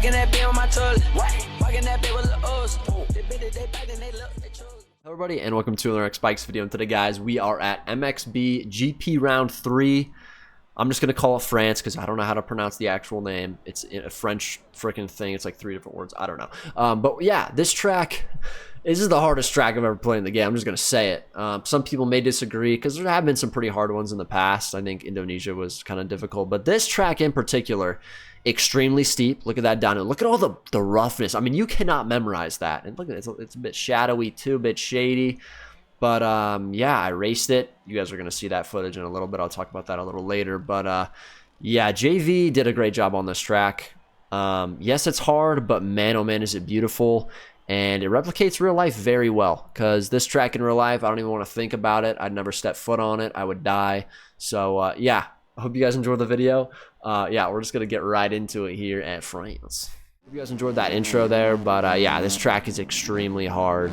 Walking that bit on my toilet. Walking that bit with the O's. They bit it, they back, and they look, they chose. Hello everybody, and welcome to another X Bikes video. And today, guys, we are at MXB GP Round 3. I'm just going to call it France because I don't know how to pronounce the actual name. It's a French freaking thing. It's like 3 different words. I don't know. But yeah, this is the hardest track I've ever played in the game. I'm just going to say it. Some people may disagree because there have been some pretty hard ones in the past. I think Indonesia was kind of difficult. But this track in particular, extremely steep. Look at that downhill. Look at all the roughness. I mean, you cannot memorize that. And look at it. It's a bit shadowy too, a bit shady. But yeah, I raced it. You guys are going to see that footage in a little bit. I'll talk about that a little later. But yeah, JV did a great job on this track. Yes, it's hard, but man, oh man, is it beautiful. And it replicates real life very well. Because this track in real life, I don't even want to think about it. I'd never step foot on it. I would die. So yeah, I hope you guys enjoyed the video. Yeah, we're just going to get right into it here at France. Hope you guys enjoyed that intro there. But yeah, this track is extremely hard.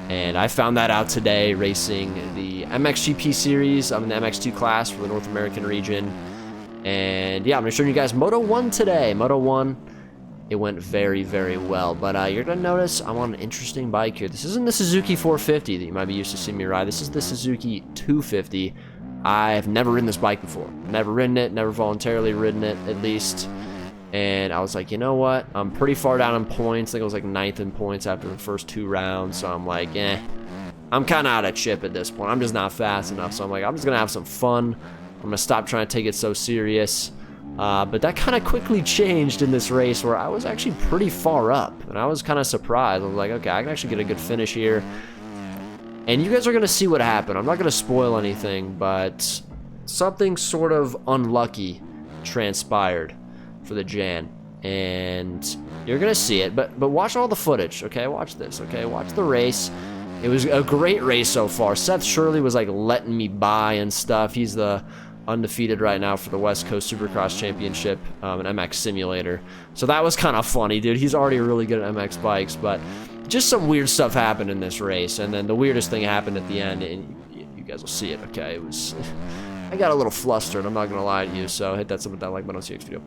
And I found that out today racing the MXGP series. I'm in the MX2 class for the North American region. And yeah, I'm going to show you guys Moto 1 today. Moto 1, it went very, very well. But you're going to notice I'm on an interesting bike here. This isn't the Suzuki 450 that you might be used to seeing me ride. This is the Suzuki 250. I've never ridden this bike before. Never ridden it, never voluntarily ridden it, at least. And I was like, you know what? I'm pretty far down in points. I think I was like 9th in points after the first 2 rounds. So I'm like, I'm kind of out of chip at this point. I'm just not fast enough. So I'm like, I'm just going to have some fun. I'm going to stop trying to take it so serious. But that kind of quickly changed in this race where I was actually pretty far up. And I was kind of surprised. I was like, okay, I can actually get a good finish here. And you guys are going to see what happened. I'm not going to spoil anything, but something sort of unlucky transpired for the Jan, and you're gonna see it, but watch all the footage, okay? Watch this, okay? Watch the race. It was a great race so far. Seth Shirley was like letting me by and stuff. He's the undefeated right now for the West Coast Supercross Championship, an MX simulator. So that was kind of funny, dude. He's already really good at MX bikes, but just some weird stuff happened in this race, and then the weirdest thing happened at the end, and you guys will see it, okay? It was... I got a little flustered, I'm not gonna lie to you, so hit that sub with that like button on CX video.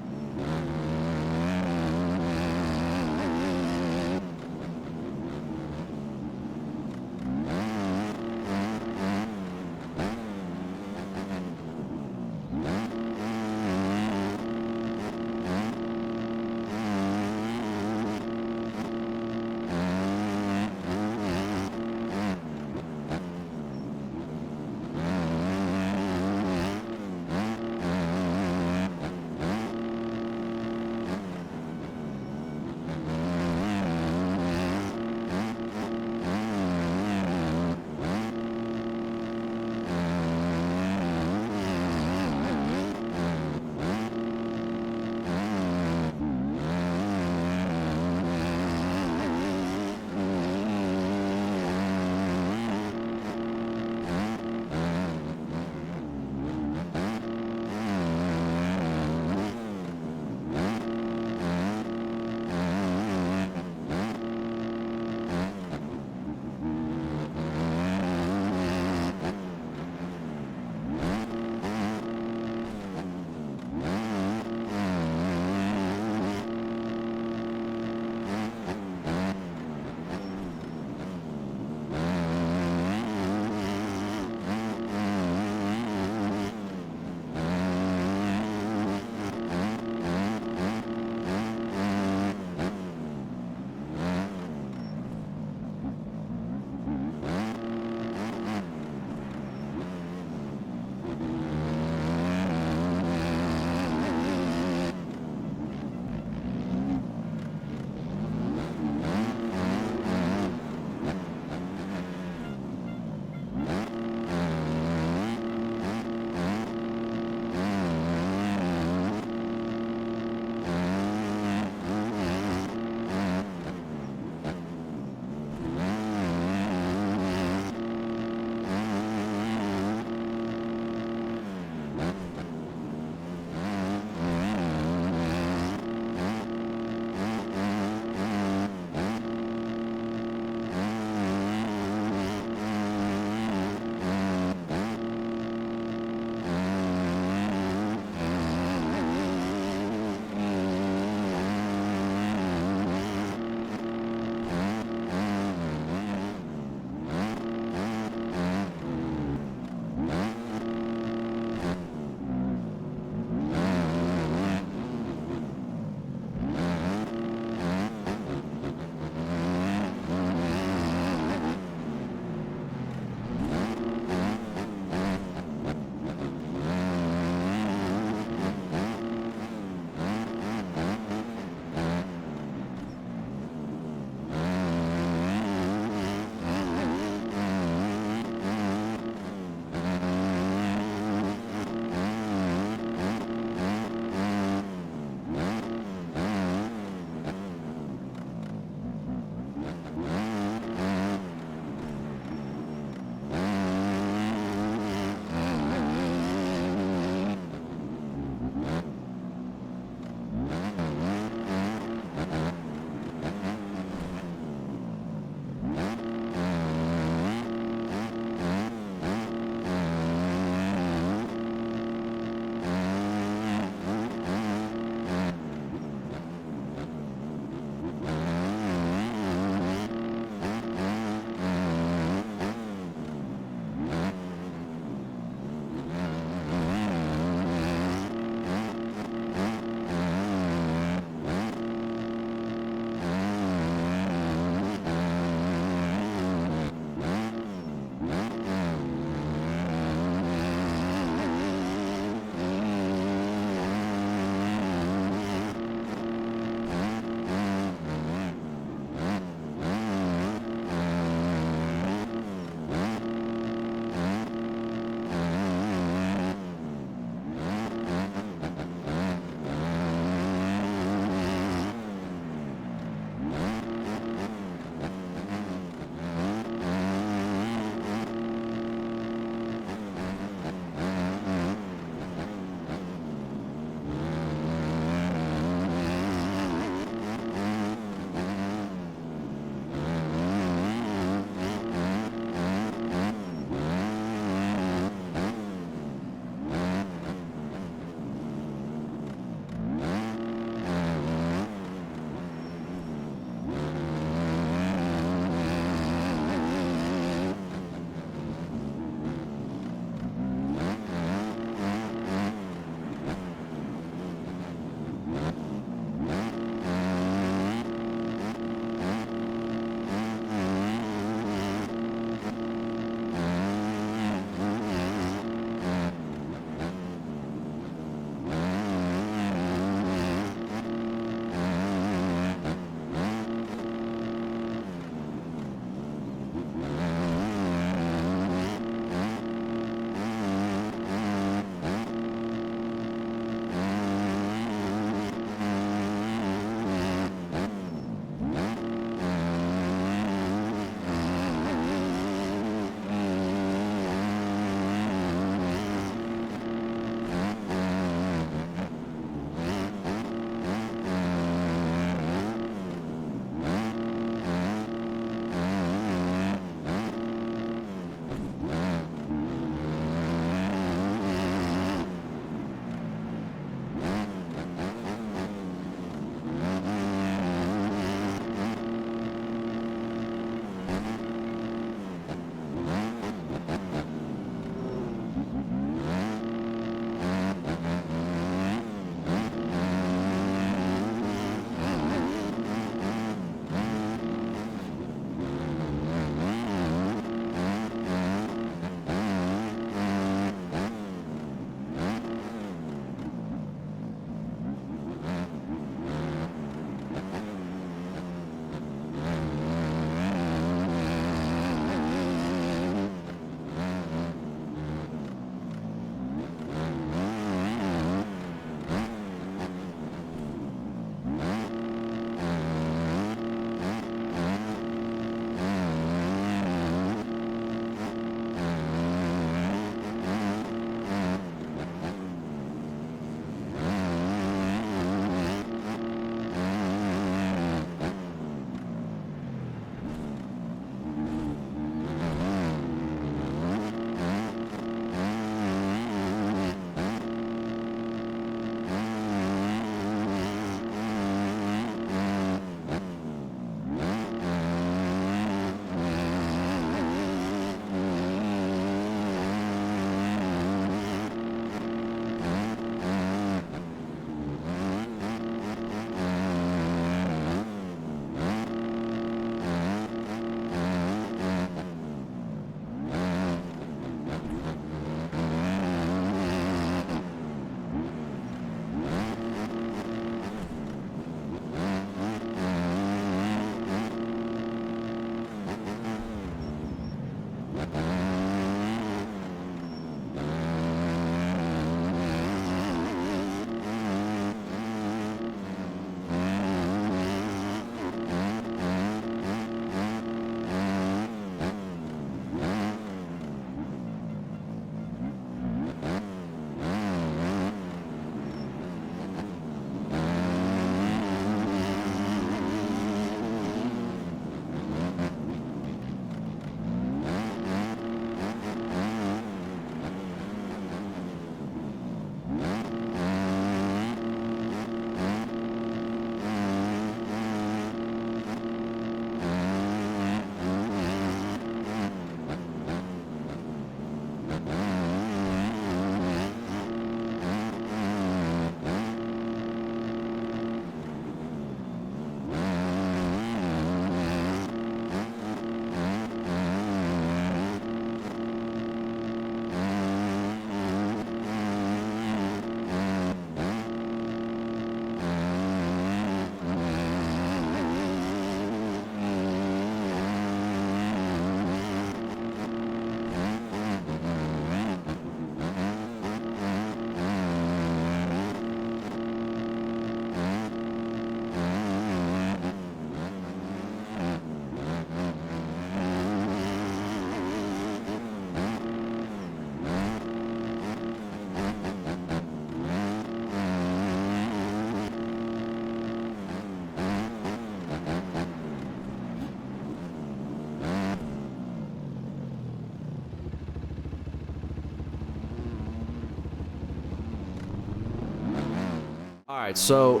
Alright, so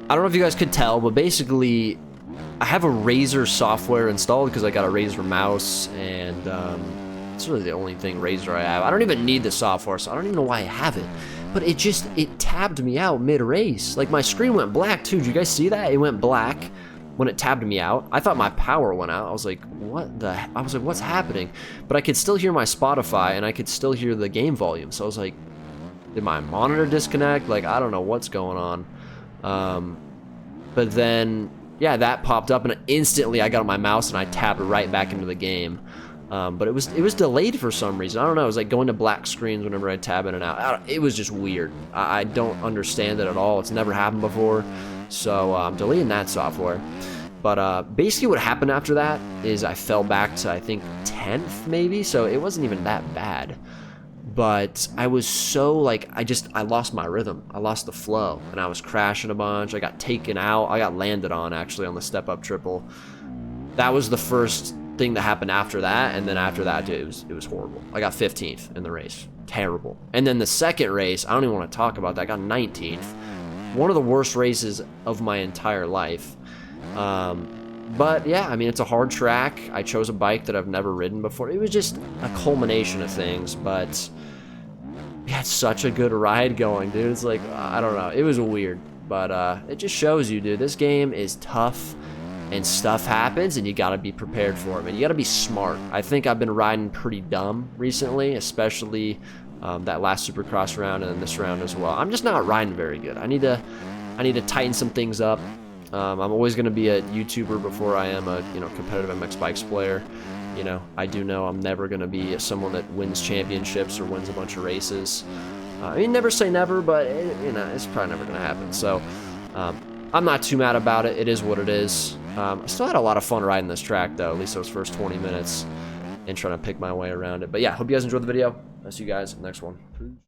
I don't know if you guys could tell, but basically I have a Razer software installed because I got a Razer mouse, and it's really the only thing Razer I have. I don't even need the software, so I don't even know why I have it. But it tabbed me out mid-race. Like, my screen went black too. Did you guys see that? It went black when it tabbed me out. I thought my power went out. I was like, what's happening? But I could still hear my Spotify, and I could still hear the game volume. So I was like, did my monitor disconnect? Like, I don't know what's going on. But then, yeah, that popped up, and instantly I got on my mouse and I tapped right back into the game. But it was delayed for some reason. I don't know. It was like going to black screens whenever I tab in and out. It was just weird. I don't understand it at all. It's never happened before. So I'm deleting that software. But basically what happened after that is I fell back to, I think, 10th maybe. So it wasn't even that bad. But I was so, like, I lost my rhythm. I lost the flow, and I was crashing a bunch. I got taken out. I got landed on, actually, on the step-up triple. That was the first thing that happened after that, and then after that, dude, it was horrible. I got 15th in the race. Terrible. And then the second race, I don't even want to talk about that. I got 19th. One of the worst races of my entire life. But yeah, I mean, it's a hard track. I chose a bike that I've never ridden before. It was just a culmination of things, but we had such a good ride going, dude. It's like, I don't know. It was weird, but it just shows you, dude, this game is tough, and stuff happens, and you got to be prepared for it, man. You got to be smart. I think I've been riding pretty dumb recently, especially that last Supercross round and then this round as well. I'm just not riding very good. I need to tighten some things up. I'm always going to be a YouTuber before I am a competitive MX bikes player. I do know I'm never going to be someone that wins championships or wins a bunch of races. I mean, never say never, but it's probably never going to happen. So I'm not too mad about it. It is what it is. I still had a lot of fun riding this track, though, at least those first 20 minutes, and trying to pick my way around it. But yeah, hope you guys enjoyed the video. I'll see you guys in the next one.